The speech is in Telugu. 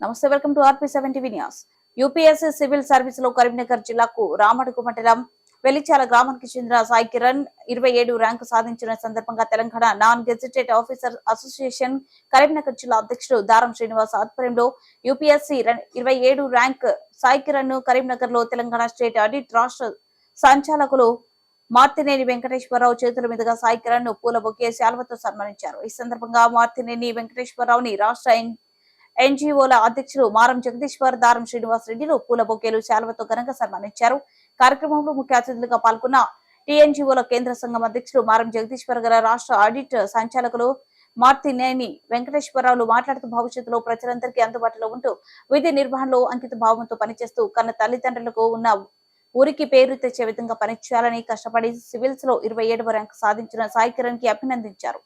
నమస్తే, welcome to RP7 TV news. UPSC civil service లో కరీంనగర్ జిల్లాకు రామడుగు మండలం వెలిచాల గ్రామానికి చెందిన సాయి కిరణ్ 27 ర్యాంకు సాధించిన సందర్భంగా Telangana non gazetted officer association Karimnagar జిల్లా అధ్యక్షుడు దారం శ్రీనివాస్ ఆధ్వర్యంలో యూపీఎస్సీ 27 ర్యాంక్ సాయి కిరణ్ ను కరీంనగర్ లో తెలంగాణ స్టేట్ ఆడిట్ రాష్ట్ర సంచాలకులు మార్తినేని వెంకటేశ్వరరావు చేతుల మీదుగా సాయి కిరణ్ ను పూల బొకే శాల్వతో సన్మానించారు. ఈ సందర్భంగా మార్తినేని వెంకటేశ్వరరావుని రాష్ట్ర ఎన్జీఓల అధ్యక్షులు మారం జగదీశ్వర్, దారం శ్రీనివాస్ రెడ్డిలు పూల బొకేలు శాల్వతో ఘనంగా సన్మానించారు. కార్యక్రమంలో ముఖ్య అతిథులుగా పాల్గొన్న టీఎన్జీఓల కేంద్ర సంఘం అధ్యక్షులు మారం జగదీశ్వర్ గారు, రాష్ట్ర ఆడిట్ సంచాలకులు మార్తినేని వెంకటేశ్వరరావులు మాట్లాడుతూ భవిష్యత్తులో ప్రజలందరికీ అందుబాటులో ఉంటూ విధి నిర్వహణలో అంకిత భావంతో పనిచేస్తూ కన్న తల్లిదండ్రులకు ఉన్న ఊరికి పేరు తెచ్చే విధంగా పనిచేయాలని కష్టపడి సివిల్స్ లో 27వ ర్యాంకు సాధించిన సాయి కిరణ్ కి అభినందించారు.